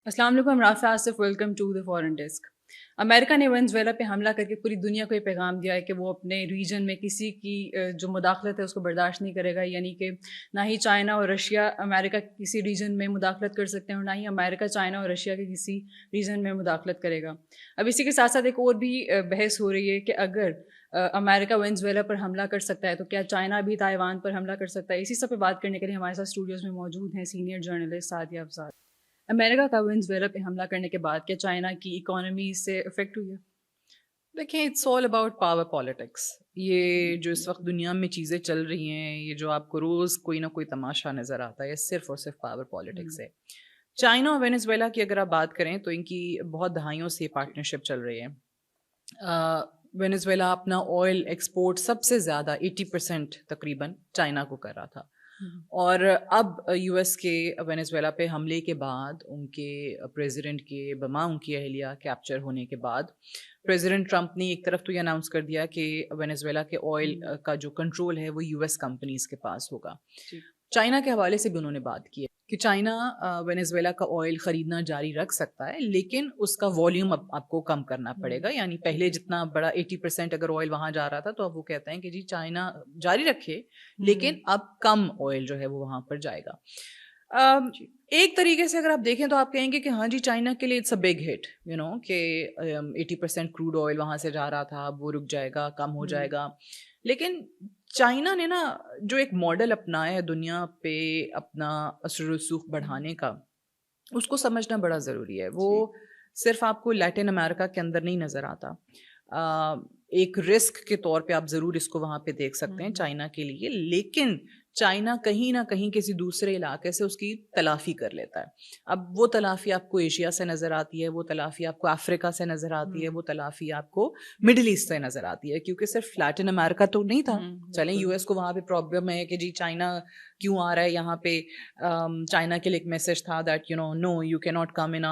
السلام علیکم، Rafay Asif, welcome to the foreign desk. امریکہ نے وینزویلا پہ حملہ کر کے پوری دنیا کو یہ پیغام دیا ہے کہ وہ اپنے ریجن میں کسی کی جو مداخلت ہے اس کو برداشت نہیں کرے گا، یعنی کہ نہ ہی چائنا اور رشیا امریکہ کے کسی ریجن میں مداخلت کر سکتے ہیں اور نہ ہی امریکہ چائنا اور رشیا کے کسی ریجن میں مداخلت کرے گا۔ اب اسی کے ساتھ ساتھ ایک اور بھی بحث ہو رہی ہے کہ اگر امریکہ وینزویلا پر حملہ کر سکتا ہے تو کیا چائنا بھی تائیوان پر حملہ کر سکتا ہے؟ اسی سب پہ بات کرنے کے لیے ہمارے ساتھ اسٹوڈیوز میں موجود ہیں سینئر جرنلسٹ سعدیہ افضال۔ امریکہ کا وینزویلا پہ حملہ کرنے کے بعد کیا چائنا کی اکانومی سے افیکٹ ہوئی ہے؟ دیکھیں، it's all about power politics. یہ جو اس وقت دنیا میں چیزیں چل رہی ہیں، یہ جو آپ کو روز کوئی نہ کوئی تماشا نظر آتا ہے، یہ صرف اور صرف پاور پالیٹکس ہے۔ چائنا اور وینزویلا کی اگر آپ بات کریں تو ان کی بہت دہائیوں سے یہ پارٹنرشپ چل رہی ہے۔ وینزویلا اپنا آئل ایکسپورٹ سب سے زیادہ 80% تقریباً چائنا کو کر رہا تھا، اور اب یو ایس کے وینزویلا پہ حملے کے بعد ان کے پریزیڈنٹ کے بما ان کی اہلیہ کیپچر ہونے کے بعد پریزیڈنٹ ٹرمپ نے ایک طرف تو یہ اناؤنس کر دیا کہ وینزویلا کے آئل کا جو کنٹرول ہے وہ یو ایس کمپنیز کے پاس ہوگا۔ چائنا کے حوالے سے بھی انہوں نے بات کی ہے کہ چائنا وینزویلا کا آئل خریدنا جاری رکھ سکتا ہے، لیکن اس کا والیوم اب آپ کو کم کرنا پڑے گا۔ یعنی پہلے جتنا بڑا 80% اگر آئل وہاں جا رہا تھا تو اب وہ کہتے ہیں کہ جی چائنا جاری رکھے، لیکن اب کم آئل جو ہے وہ وہاں پر جائے گا۔ ایک طریقے سے اگر آپ دیکھیں تو آپ کہیں گے کہ ہاں جی چائنا کے لیے اٹس اے بگ ہٹ، کہ 80% کروڈ آئل وہاں سے جا رہا تھا، اب وہ رک جائے گا، کم ہو جائے گا۔ لیکن چائنا نے نا جو ایک ماڈل اپنایا ہے دنیا پہ اپنا اثر و رسوخ بڑھانے کا، اس کو سمجھنا بڑا ضروری ہے۔ وہ صرف آپ کو لیٹن امریکہ کے اندر نہیں نظر آتا، ایک رسک کے طور پہ آپ ضرور اس کو وہاں پہ دیکھ سکتے ہیں چائنا کے لیے، لیکن چائنا کہیں نہ کہیں کسی دوسرے علاقے سے اس کی تلافی کر لیتا ہے۔ اب وہ تلافی آپ کو ایشیا سے نظر آتی ہے، وہ تلافی آپ کو افریقہ سے نظر آتی ہے، وہ تلافی آپ کو مڈل ایسٹ سے نظر آتی ہے، کیونکہ صرف لیٹن امریکہ تو نہیں تھا۔ چلیں یو ایس کو وہاں پہ پرابلم ہے کہ جی چائنا کیوں آ رہا ہے یہاں پہ، چائنا کے لیے ایک میسج تھا دیٹ نو یو کی not come in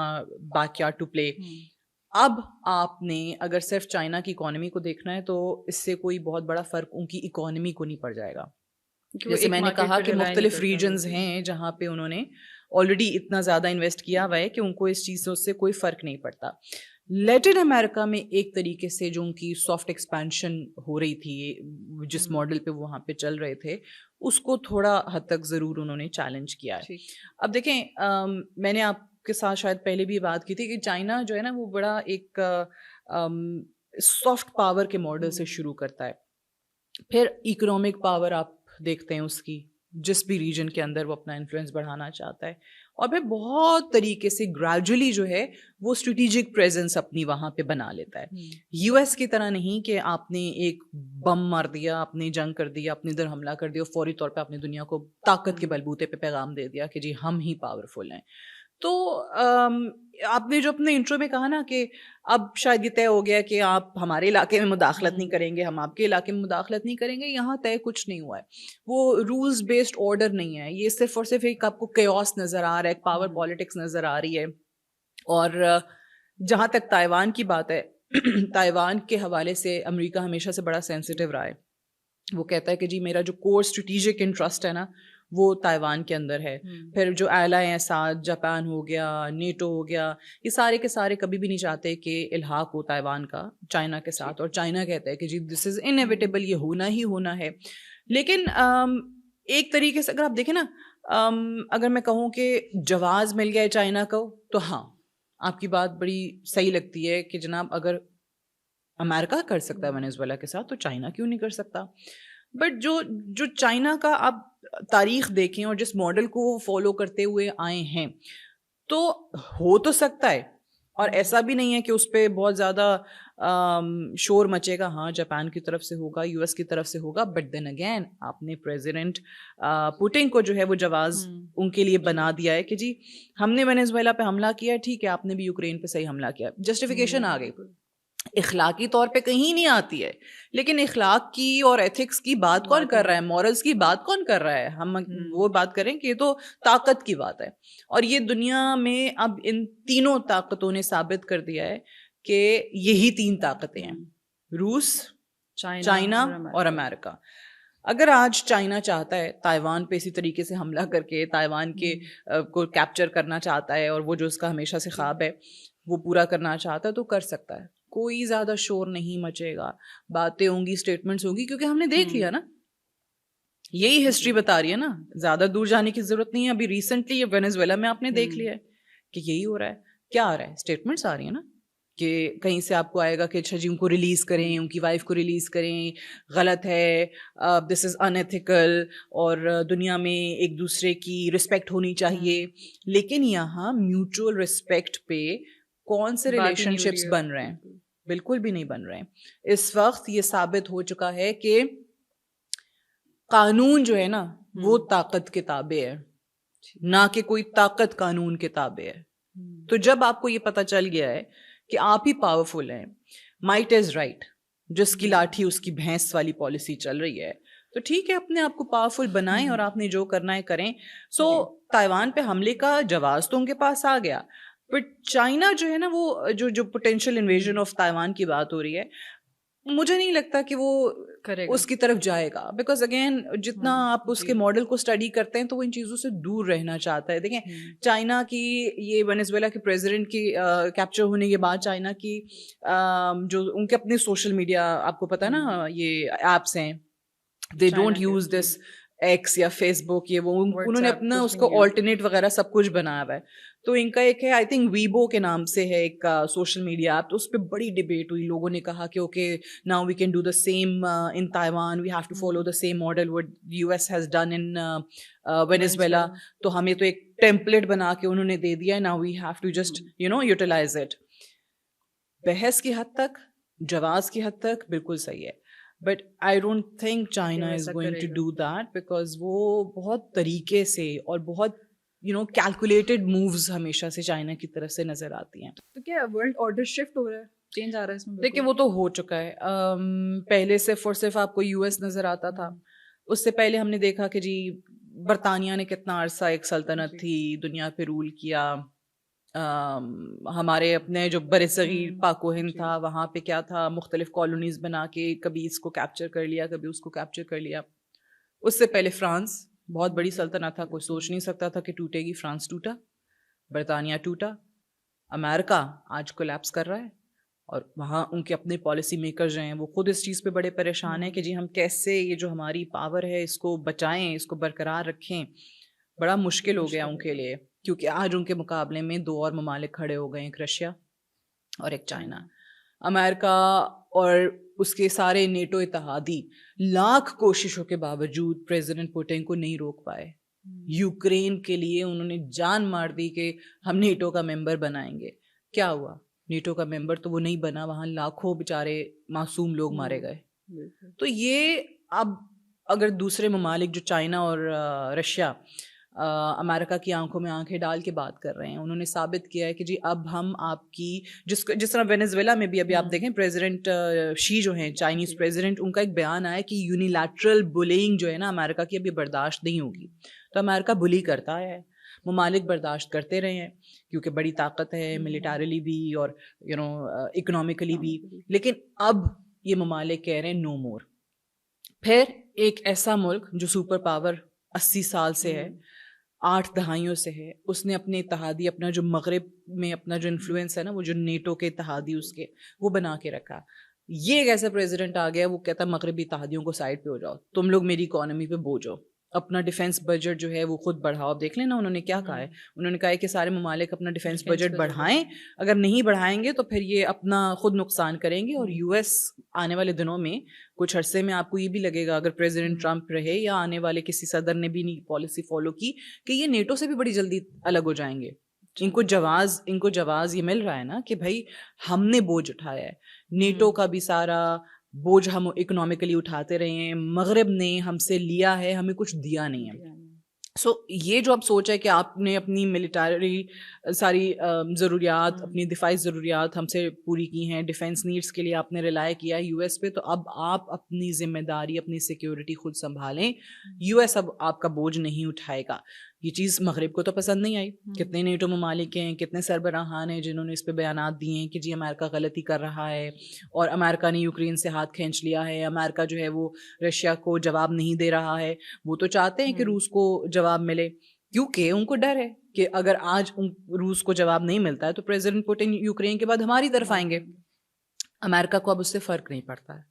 back yard to play. اب آپ نے اگر صرف چائنا کی اکانومی کو دیکھنا ہے تو اس سے کوئی بہت بڑا فرق ان کی اکانومی کو نہیں پڑ جائے گا۔ جیسے میں نے کہا کہ مختلف ریجنز ہیں جہاں پہ انہوں نے آلریڈی اتنا زیادہ انویسٹ کیا ہوا ہے کہ ان کو اس چیز سے کوئی فرق نہیں پڑتا۔ لیٹن امریکہ میں ایک طریقے سے جو ان کی سافٹ ایکسپینشن ہو رہی تھی، جس ماڈل پہ وہ وہاں پہ چل رہے تھے، اس کو تھوڑا حد تک ضرور انہوں نے چیلنج کیا ہے۔ اب دیکھیں، میں نے آپ کے ساتھ شاید پہلے بھی بات کی تھی کہ چائنا جو ہے نا وہ بڑا ایک سافٹ پاور کے ماڈل سے شروع کرتا ہے، پھر اکنامک پاور آپ دیکھتے ہیں اس کی، جس بھی ریجن کے اندر وہ اپنا انفلوئنس بڑھانا چاہتا ہے، اور پھر بہت طریقے سے گریجولی جو ہے وہ اسٹریٹجک پریزنس اپنی وہاں پہ بنا لیتا ہے۔ یو ایس کی طرح نہیں کہ آپ نے ایک بم مار دیا، اپنی جنگ کر دیا، اپنی ادھر حملہ کر دیا، فوری طور پہ اپنی دنیا کو طاقت کے بلبوتے پہ پیغام دے دیا کہ جی ہم ہی پاورفل ہیں۔ تو آپ نے جو اپنے انٹرو میں کہا نا کہ اب شاید یہ طے ہو گیا کہ آپ ہمارے علاقے میں مداخلت نہیں کریں گے، ہم آپ کے علاقے میں مداخلت نہیں کریں گے، یہاں طے کچھ نہیں ہوا ہے۔ وہ رولز بیسڈ آرڈر نہیں ہے، یہ صرف اور صرف ایک آپ کو کیوس نظر آ رہا ہے، ایک پاور پالیٹکس نظر آ رہی ہے۔ اور جہاں تک تائیوان کی بات ہے، تائیوان کے حوالے سے امریکہ ہمیشہ سے بڑا سینسٹیو رہا ہے۔ وہ کہتا ہے کہ جی میرا جو کور اسٹریٹجک انٹرسٹ ہے نا وہ تائیوان کے اندر ہے۔ پھر جو ایلائی ہیں ساتھ، جاپان ہو گیا، نیٹو ہو گیا، یہ سارے کے سارے کبھی بھی نہیں چاہتے کہ الحاق ہو تائیوان کا چائنا کے ساتھ، اور چائنا کہتا ہے کہ جی دس از انیویٹیبل، یہ ہونا ہی ہونا ہے۔ لیکن ایک طریقے سے اگر آپ دیکھیں نا، اگر میں کہوں کہ جواز مل گیا ہے چائنا کو تو ہاں آپ کی بات بڑی صحیح لگتی ہے کہ جناب اگر امریکہ کر سکتا ہے وینزویلا کے ساتھ تو چائنا کیوں نہیں کر سکتا۔ بٹ جو چائنا کا آپ تاریخ دیکھیں اور جس ماڈل کو وہ فالو کرتے ہوئے آئے ہیں تو ہو تو سکتا ہے، اور ایسا بھی نہیں ہے کہ اس پہ بہت زیادہ شور مچے گا، ہاں جاپان کی طرف سے ہوگا، یو ایس کی طرف سے ہوگا، بٹ دین اگین آپ نے پریزیڈنٹ پوٹن کو جو ہے وہ جواز ان کے لیے بنا دیا ہے کہ جی ہم نے وینزویلا پہ حملہ کیا ہے، ٹھیک ہے آپ نے بھی یوکرین پہ صحیح حملہ کیا، جسٹیفیکیشن آ گئی۔ اخلاقی طور پہ کہیں نہیں آتی ہے، لیکن اخلاق کی اور ایتھکس کی بات کون کر رہا ہے، مورلز کی بات کون کر رہا ہے؟ ہم وہ بات کریں کہ یہ تو طاقت کی بات ہے، اور یہ دنیا میں اب ان تینوں طاقتوں نے ثابت کر دیا ہے کہ یہی تین طاقتیں ہیں، روس، چائنا اور امریکہ۔ اگر آج چائنا چاہتا ہے تائیوان پہ اسی طریقے سے حملہ کر کے تائیوان کے کو کیپچر کرنا چاہتا ہے اور وہ جو اس کا ہمیشہ سے خواب ہے وہ پورا کرنا چاہتا ہے تو کر سکتا ہے. کوئی زیادہ شور نہیں مچے گا, باتیں ہوں گی, اسٹیٹمنٹس ہوں گی, کیونکہ ہم نے دیکھ لیا نا, یہی ہسٹری بتا رہی ہے نا, زیادہ دور جانے کی ضرورت نہیں ہے. ابھی ریسنٹلی یہ وینیزویلا میں آپ نے دیکھ لیا ہے کہ یہی ہو رہا ہے. کیا آ رہا ہے, اسٹیٹمنٹس آ رہی ہیں نا, کہ کہیں سے آپ کو آئے گا کہ اچھا جی ان کو ریلیز کریں, ان کی وائف کو ریلیز کریں, غلط ہے, دس از ان ایتھیکل, اور دنیا میں ایک دوسرے کی رسپیکٹ ہونی چاہیے. لیکن یہاں میوچول رسپیکٹ پہ کون سے ریلیشن شپس بن رہے ہیں؟ بالکل بھی نہیں بن رہے ہیں. اس وقت یہ ثابت ہو چکا ہے کہ قانون جو ہے نا وہ طاقت کے تابع ہے, نہ کہ کوئی طاقت قانون کے تابع ہے. تو جب آپ کو یہ پتا چل گیا ہے کہ آپ ہی پاورفل ہیں, مائٹ از رائٹ, جس کی لاٹھی اس کی بھینس والی پالیسی چل رہی ہے, تو ٹھیک ہے اپنے آپ کو پاورفل بنائیں اور آپ نے جو کرنا ہے کریں. سو تائیوان پہ حملے کا جواز تو ان کے پاس آ گیا, بٹ چائنا جو ہے نا وہ جو پوٹینشیل انویژن آف تائیوان کی بات ہو رہی ہے, مجھے نہیں لگتا کہ وہ اس کی طرف جائے گا. بیکاز اگین جتنا آپ اس کے ماڈل کو اسٹڈی کرتے ہیں تو وہ ان چیزوں سے دور رہنا چاہتا ہے. دیکھیں چائنا کی یہ وینیزویلا کے پریزیڈنٹ کی کیپچر ہونے کے بعد چائنا کی جو ان کے اپنے سوشل میڈیا آپ کو پتا ہے نا یہ ایپس ہیں, they don't use this x یا فیس بک, یہ وہ انہوں نے اپنا اس کو آلٹرنیٹ وغیرہ سب کچھ بنایا ہوا ہے. تو ان کا ایک ہے آئی تھنک ویبو کے نام سے ہے ایک سوشل میڈیا ایپ, تو اس پہ بڑی ڈبیٹ ہوئی. لوگوں نے کہا کہ okay now we can do the same in Taiwan, we have to follow the same model what U S has done in Venezuela. تو ہمیں تو ایک ٹیمپلیٹ بنا کے انہوں نے دے دیا ہے, now we have to just utilize it. بحث کی حد تک, جواز کی حد تک بالکل صحیح ہے, but I don't think China is going to do that, because وہ بہت طریقے سے اور بہت کیلکولیٹڈ مووز ہمیشہ سے چائنا کی طرف سے نظر آتی ہیں. تو کیا ورلڈ آرڈر شفٹ ہو رہا ہے, چینج آ رہا ہے اس میں؟ دیکھیں وہ تو ہو چکا ہے. پہلے صرف اور صرف آپ کو یو ایس نظر آتا تھا, اس سے پہلے ہم نے دیکھا کہ جی برطانیہ نے کتنا عرصہ ایک سلطنت تھی, دنیا پہ رول کیا. ہمارے اپنے جو بر صغیر پاک و ہند تھا وہاں پہ کیا تھا, مختلف کالونیز بنا کے کبھی اس کو کیپچر کر لیا, کبھی اس کو کیپچر کر لیا. اس سے پہلے فرانس بہت بڑی سلطنت تھا, کوئی سوچ نہیں سکتا تھا کہ ٹوٹے گی. فرانس ٹوٹا, برطانیہ ٹوٹا, امریکہ آج کولیپس کر رہا ہے, اور وہاں ان کے اپنے پالیسی میکرز جو ہیں وہ خود اس چیز پہ بڑے پریشان ہیں کہ جی ہم کیسے یہ جو ہماری پاور ہے اس کو بچائیں, اس کو برقرار رکھیں. بڑا مشکل ہو گیا ان کے لیے, کیونکہ آج ان کے مقابلے میں دو اور ممالک کھڑے ہو گئے, ایک رشیا اور ایک چائنا. امریکہ اور اس کے سارے نیٹو اتحادی لاکھ کوششوں کے باوجود پریزیڈنٹ پوٹن کو نہیں روک پائے. یوکرین کے لیے انہوں نے جان مار دی کہ ہم نیٹو کا ممبر بنائیں گے. کیا ہوا, نیٹو کا ممبر تو وہ نہیں بنا, وہاں لاکھوں بیچارے معصوم لوگ مارے گئے. تو یہ اب اگر دوسرے ممالک جو چائنا اور رشیا امریکہ کی آنکھوں میں آنکھیں ڈال کے بات کر رہے ہیں, انہوں نے ثابت کیا ہے کہ جی اب ہم آپ کی جس طرح وینیزویلا میں بھی ابھی آپ دیکھیں پریزیڈنٹ شی جو ہیں چائنیز پریزیڈنٹ, ان کا ایک بیان آیا کہ یونیلیٹرل بلینگ جو ہے نا امریکہ کی ابھی برداشت نہیں ہوگی. تو امریکہ بلی کرتا ہے, ممالک برداشت کرتے رہے ہیں کیونکہ بڑی طاقت ہے ملیٹریلی بھی اور اکنامکلی بھی. لیکن اب یہ ممالک کہہ رہے ہیں نو مور. پھر ایک ایسا ملک جو سپر پاور 80 سال سے ہے, 8 دہائیوں سے ہے, اس نے اپنے اتحادی اپنا جو مغرب میں اپنا جو انفلوئنس ہے نا وہ جو نیٹو کے اتحادی اس کے وہ بنا کے رکھا. یہ ایک ایسا پریزیڈنٹ آ گیا وہ کہتا ہے مغربی اتحادیوں کو سائڈ پہ ہو جاؤ, تم لوگ میری اکانومی پہ بوجھ ہو, اپنا ڈیفینس بجٹ جو ہے وہ خود بڑھاؤ. دیکھ لیں نا انہوں نے کیا کہا ہے, انہوں نے کہا ہے کہ سارے ممالک اپنا ڈیفینس بجٹ بڑھائیں, اگر نہیں بڑھائیں گے تو پھر یہ اپنا خود نقصان کریں گے. اور یو ایس آنے والے دنوں میں کچھ عرصے میں آپ کو یہ بھی لگے گا اگر پریزیڈنٹ ٹرمپ رہے یا آنے والے کسی صدر نے بھی نہیں پالیسی فالو کی کہ یہ نیٹو سے بھی بڑی جلدی الگ ہو جائیں گے. ان کو جواز یہ مل رہا ہے نا کہ بھائی ہم نے بوجھ اٹھایا ہے, نیٹو کا بھی سارا بوجھ ہم اکنامکلی اٹھاتے رہے ہیں, مغرب نے ہم سے لیا ہے, ہمیں کچھ دیا نہیں ہے. سو یہ جو اب سوچ ہے کہ آپ نے اپنی ملٹری ساری ضروریات, اپنی دفاعی ضروریات ہم سے پوری کی ہیں, ڈیفینس نیڈس کے لیے آپ نے ریلائی کیا ہے یو ایس پہ, تو اب آپ اپنی ذمہ داری اپنی سیکیورٹی خود سنبھالیں. یو ایس اب آپ کا بوجھ نہیں اٹھائے گا. یہ چیز مغرب کو تو پسند نہیں آئی. کتنے نیٹو ممالک ہیں, کتنے سربراہان ہیں جنہوں نے اس پہ بیانات دیے ہیں کہ جی امریکہ غلطی کر رہا ہے اور امریکہ نے یوکرین سے ہاتھ کھینچ لیا ہے, امریکہ جو ہے وہ رشیا کو جواب نہیں دے رہا ہے. وہ تو چاہتے ہیں کہ روس کو جواب ملے, کیونکہ ان کو ڈر ہے کہ اگر آج روس کو جواب نہیں ملتا ہے تو پریزیڈنٹ پوٹن یوکرین کے بعد ہماری طرف آئیں گے. امریکہ کو اب اس سے فرق نہیں پڑتا ہے.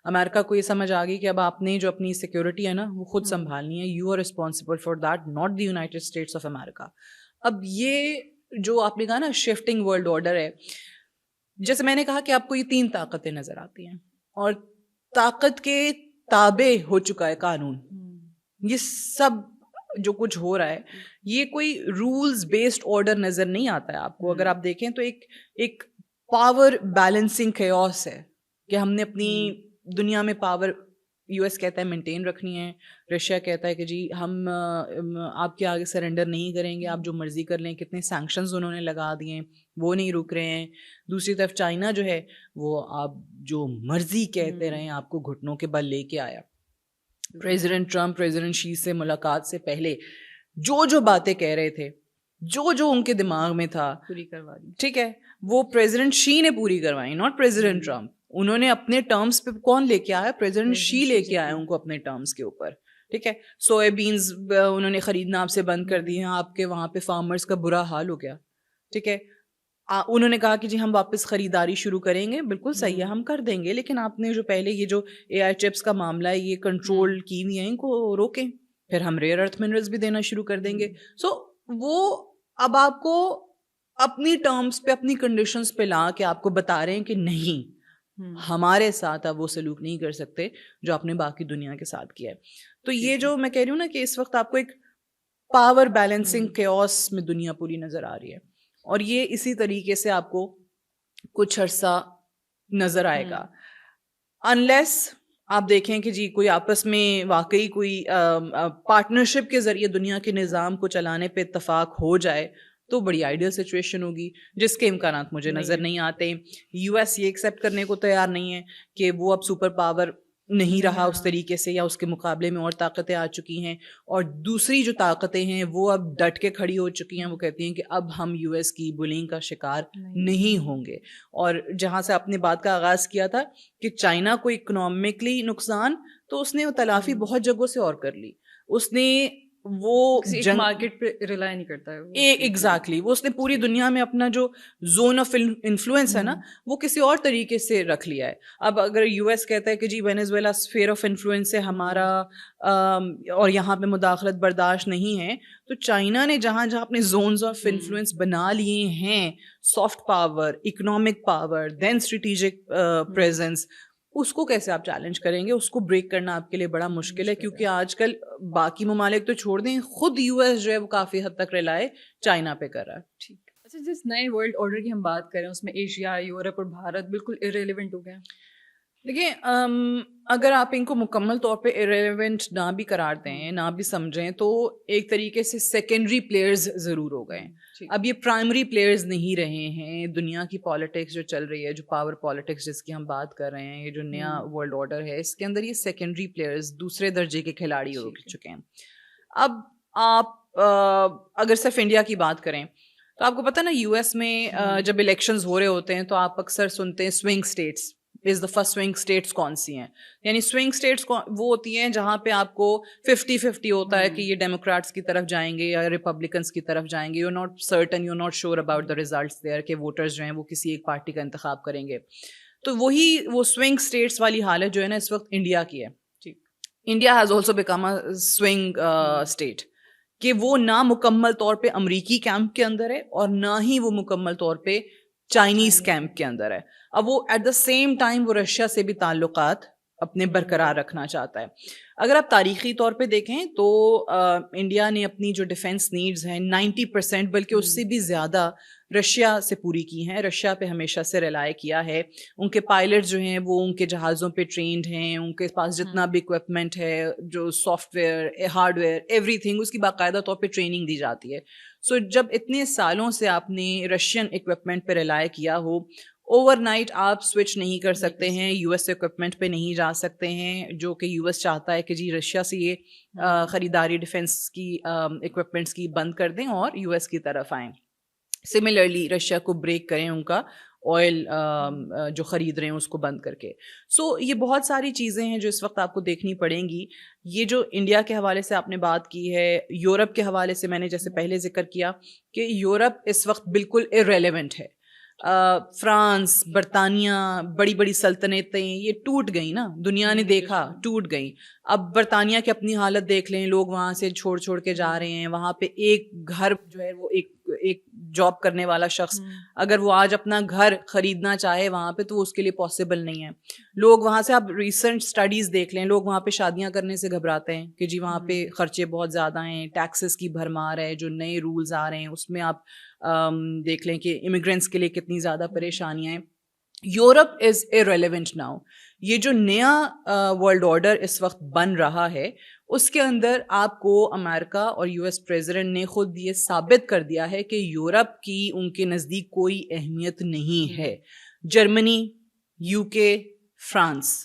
امریکہ کو یہ سمجھ آ گئی کہ اب آپ نے جو اپنی سیکیورٹی ہے نا وہ خود سنبھالنی ہے. You are responsible for that, not the United States of America. اب یہ جو آپ نے کہا نا شفٹنگ ورلڈ آرڈر ہے, جیسے میں نے کہا کہ آپ کو یہ 3 طاقتیں نظر آتی ہیں اور طاقت کے تابع ہو چکا ہے قانون. یہ سب جو کچھ ہو رہا ہے یہ کوئی رولز بیسڈ آرڈر نظر نہیں آتا ہے آپ کو. اگر آپ دیکھیں تو ایک پاور بیلنسنگ کیوس ہے کہ ہم نے اپنی دنیا میں پاور یو ایس کہتا ہے مینٹین رکھنی ہے, رشیا کہتا ہے کہ جی ہم آپ کے آگے سرنڈر نہیں کریں گے, آپ جو مرضی کر لیں. کتنے سینکشنز انہوں نے لگا دیے ہیں, وہ نہیں رک رہے ہیں. دوسری طرف چائنا جو ہے وہ آپ جو مرضی کہتے رہیں آپ کو گھٹنوں کے بل لے کے آیا. پریزیڈنٹ ٹرمپ پریزیڈنٹ شی سے ملاقات سے پہلے جو باتیں کہہ رہے تھے, جو ان کے دماغ میں تھا پوری کروا دی. ٹھیک ہے, وہ پریزیڈنٹ شی نے پوری کروائی, ناٹ پریزیڈنٹ ٹرمپ. انہوں نے اپنے ٹرمز پہ کون لے کے آیا, پریزیڈنٹ شی لے کے آیا ان کو اپنے ٹرمز کے اوپر. ٹھیک ہے, سویا بینز انہوں نے خریدنا آپ سے بند کر دی ہیں, آپ کے وہاں پہ فارمرز کا برا حال ہو گیا. ٹھیک ہے, انہوں نے کہا کہ جی ہم واپس خریداری شروع کریں گے. بالکل صحیح ہے, ہم کر دیں گے, لیکن آپ نے جو پہلے یہ جو اے آئی چپس کا معاملہ ہے یہ کنٹرول کی ہوئی ہیں, ان کو روکیں. پھر ہم ریئر ارتھ منرلز بھی دینا شروع کر دیں گے. سو وہ اب آپ کو اپنی ٹرمز پہ اپنی کنڈیشنز پہ لا کے آپ کو بتا رہے ہیں کہ نہیں ہمارے ساتھ آپ وہ سلوک نہیں کر سکتے جو آپ نے باقی دنیا کے ساتھ کیا ہے. تو یہ جو میں کہہ رہی ہوں نا کہ اس وقت آپ کو ایک پاور بیلنسنگ کیوس میں دنیا پوری نظر آ رہی ہے, اور یہ اسی طریقے سے آپ کو کچھ عرصہ نظر آئے گا, انلیس آپ دیکھیں کہ جی کوئی آپس میں واقعی کوئی پارٹنرشپ کے ذریعے دنیا کے نظام کو چلانے پہ اتفاق ہو جائے تو بڑی آئیڈیل سچویشن ہوگی, جس کے امکانات مجھے نظر نہیں آتے. یو ایس یہ ایکسیپٹ کرنے کو تیار نہیں ہے کہ وہ اب سپر پاور نہیں رہا اس طریقے سے, یا اس کے مقابلے میں اور طاقتیں آ چکی ہیں, اور دوسری جو طاقتیں ہیں وہ اب ڈٹ کے کھڑی ہو چکی ہیں. وہ کہتی ہیں کہ اب ہم یو ایس کی بلنگ کا شکار نہیں ہوں گے. اور جہاں سے آپ نے بات کا آغاز کیا تھا کہ چائنا کو اکنامکلی نقصان, تو اس نے وہ تلافی بہت جگہوں سے اور کر لی. اس نے وہ مارکیٹ پہ ریلائی نہیں کرتا ہے. ایگزیکٹلی, وہ اس نے پوری دنیا میں اپنا جو زون آف انفلوئنس ہے نا وہ کسی اور طریقے سے رکھ لیا ہے. اب اگر یو ایس کہتا ہے کہ جی وینیزویلا اسفیئر آف انفلوئنس ہے ہمارا اور یہاں پہ مداخلت برداشت نہیں ہے, تو چائنا نے جہاں جہاں اپنے زونز آف انفلوئنس بنا لیے ہیں, سافٹ پاور, اکنامک پاور, دین اسٹریٹجک پریزنس, اس کو کیسے آپ چیلنج کریں گے؟ اس کو بریک کرنا آپ کے لیے بڑا مشکل ہے, کیونکہ آج کل باقی ممالک تو چھوڑ دیں, خود یو ایس جو ہے وہ کافی حد تک ریلائے چائنا پہ کر رہا ہے. ٹھیک. اچھا, جس نئے ورلڈ آرڈر کی ہم بات کریں اس میں ایشیا, یورپ اور بھارت بالکل ارریلیونٹ ہو گیا. دیکھیں, اگر آپ ان کو مکمل طور پہ ارریلیونٹ نہ بھی قرار دیں, نہ بھی سمجھیں, تو ایک طریقے سے سیکنڈری پلیئرز ضرور ہو گئے. اب یہ پرائمری پلیئرز نہیں رہے ہیں. دنیا کی پالیٹکس جو چل رہی ہے, جو پاور پالیٹکس جس کی ہم بات کر رہے ہیں, یہ جو نیا ورلڈ آرڈر ہے, اس کے اندر یہ سیکنڈری پلیئرز, دوسرے درجے کے کھلاڑی ہو چکے ہیں. اب آپ اگر صرف انڈیا کی بات کریں تو آپ کو پتہ نا یو ایس میں جب الیکشنز ہو رہے ہوتے ہیں تو آپ اکثر سنتے ہیں swing states is the first. Swing states کون سی ہیں؟ یعنی سوئنگ اسٹیٹس وہ ہوتی ہیں جہاں پہ آپ کو 50-50 ہوتا ہے کہ یہ ڈیموکریٹس کی طرف جائیں گے یا ریپبلکنس کی طرف جائیں گے. You not certain, you not sure about the results there کہ ووٹرز جو ہیں وہ کسی ایک پارٹی کا انتخاب کریں گے. تو وہی وہ سوئنگ اسٹیٹس والی حالت جو ہے نا اس وقت انڈیا کی ہے. India has also become a swing state, کہ وہ نہ مکمل طور پہ امریکی کیمپ کے اندر ہے اور نہ ہی وہ مکمل طور پہ چائنیز کیمپ کے اندر ہے. اب وہ ایٹ دا سیم ٹائم وہ رشیا سے بھی تعلقات اپنے برقرار رکھنا چاہتا ہے. اگر آپ تاریخی طور پہ دیکھیں تو انڈیا نے اپنی جو ڈیفینس نیڈز ہیں 90% بلکہ اس سے بھی زیادہ رشیا سے پوری کی ہیں. رشیا پہ ہمیشہ سے ریلائی کیا ہے. ان کے پائلٹ جو ہیں وہ ان کے جہازوں پہ ٹرینڈ ہیں, ان کے پاس جتنا بھی اکوپمنٹ ہے, جو software, hardware, everything, اس کی باقاعدہ طور پہ ٹریننگ دی جاتی ہے. سو جب اتنے سالوں سے آپ نے رشین اکوپمنٹ پہ ریلائی کیا ہو اوور نائٹ آپ سوئچ نہیں کر سکتے ہیں, یو ایس اکوپمنٹ پہ نہیں جا سکتے ہیں, جو کہ یو ایس چاہتا ہے کہ جی رشیا سے یہ خریداری ڈیفینس کی اکوپمنٹس کی بند کر دیں اور یو ایس کی طرف آئیں. سملرلی رشیا کو بریک کریں ان کا آئل جو خرید رہے ہیں اس کو بند کر کے. سو یہ بہت ساری چیزیں ہیں جو اس وقت آپ کو دیکھنی پڑیں گی. یہ جو انڈیا کے حوالے سے آپ نے بات کی ہے, یورپ کے حوالے سے میں نے جیسے پہلے ذکر کیا کہ یورپ اس وقت بالکل irrelevant ہے. فرانس, برطانیہ, بڑی بڑی سلطنتیں یہ ٹوٹ گئیں نا, دنیا نے دیکھا ٹوٹ گئیں. اب برطانیہ کی اپنی حالت دیکھ لیں, لوگ وہاں سے چھوڑ کے جا رہے ہیں. وہاں پہ ایک گھر جو ہے وہ ایک جاب کرنے والا شخص اگر وہ آج اپنا گھر خریدنا چاہے وہاں پہ تو اس کے لیے پاسبل نہیں ہے. لوگ وہاں سے, آپ ریسنٹ اسٹڈیز دیکھ لیں, لوگ وہاں پہ شادیاں کرنے سے گھبراتے ہیں کہ جی وہاں پہ خرچے بہت زیادہ ہیں, ٹیکسز کی بھرمار ہے, جو نئے رولز آ رہے ہیں اس میں آپ دیکھ لیں کہ امیگرینٹس کے لیے کتنی زیادہ پریشانیاں ہیں. Europe is irrelevant now. یہ جو نیا ورلڈ آرڈر اس وقت بن رہا ہے اس کے اندر آپ کو امریکہ اور یو ایس پریزیڈنٹ نے خود یہ ثابت کر دیا ہے کہ یورپ کی ان کے نزدیک کوئی اہمیت نہیں ہے. جرمنی, یو کے, فرانس,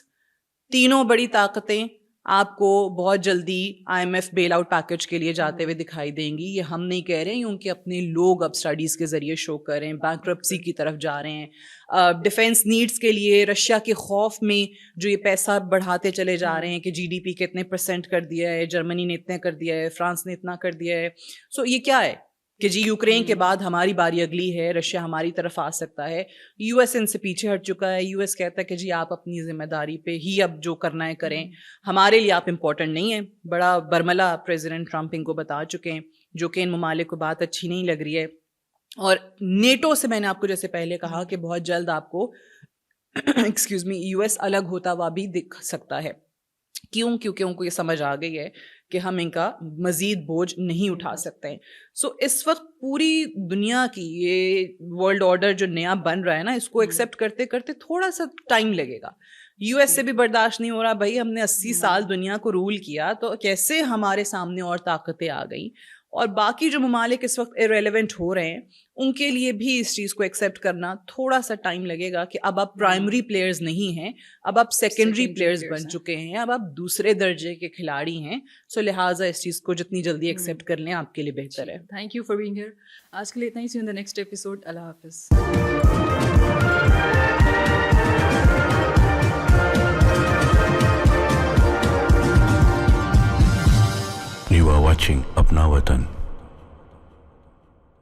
تینوں بڑی طاقتیں آپ کو بہت جلدی I M F bail out package کے لیے جاتے ہوئے دکھائی دیں گی. یہ ہم نہیں کہہ رہے ہیں, کیونکہ اپنے لوگ اب اسٹڈیز کے ذریعے شو کر رہے ہیں, بینکرپسی کی طرف جا رہے ہیں. ڈیفینس نیڈس کے لیے رشیا کے خوف میں جو یہ پیسہ بڑھاتے چلے جا رہے ہیں کہ جی ڈی پی کے اتنے % کر دیا ہے, جرمنی نے اتنا کر دیا ہے, فرانس نے اتنا کر دیا ہے. سو یہ کیا ہے کہ جی یوکرین کے بعد ہماری باری اگلی ہے, رشیا ہماری طرف آ سکتا ہے. یو ایس ان سے پیچھے ہٹ چکا ہے. یو ایس کہتا ہے کہ جی آپ اپنی ذمہ داری پہ ہی اب جو کرنا ہے کریں, ہمارے لیے آپ امپورٹنٹ نہیں ہیں. بڑا برملا پریزیڈنٹ ٹرمپ ان کو بتا چکے ہیں, جو کہ ان ممالک کو بات اچھی نہیں لگ رہی ہے. اور نیٹو سے میں نے آپ کو جیسے پہلے کہا کہ بہت جلد آپ کو ایکسکیوز می یو ایس الگ ہوتا ہوا بھی دکھ سکتا ہے. کیوں؟ کیونکہ ان کو یہ سمجھ آ گئی ہے کہ ہم ان کا مزید بوجھ نہیں اٹھا سکتے ہیں. سو اس وقت پوری دنیا کی یہ ورلڈ آرڈر جو نیا بن رہا ہے نا, اس کو ایکسیپٹ کرتے کرتے تھوڑا سا ٹائم لگے گا. یو ایس سے بھی برداشت نہیں ہو رہا, بھائی ہم نے 80 سال دنیا کو رول کیا تو کیسے ہمارے سامنے اور طاقتیں آ گئیں. اور باقی جو ممالک اس وقت irrelevant ہو رہے ہیں ان کے لیے بھی اس چیز کو ایکسیپٹ کرنا تھوڑا سا ٹائم لگے گا کہ اب آپ پرائمری پلیئرز نہیں ہیں, اب آپ سیکنڈری پلیئرز بن چکے ہیں, اب آپ دوسرے درجے کے کھلاڑی ہیں. سو لہٰذا اس چیز کو جتنی جلدی ایکسیپٹ کر لیں آپ کے لیے بہتر ہے. Thank you for being here. آج کے لیے اتنا ہی. See you in the next episode. اللہ حافظ. You are watching Apna Watan.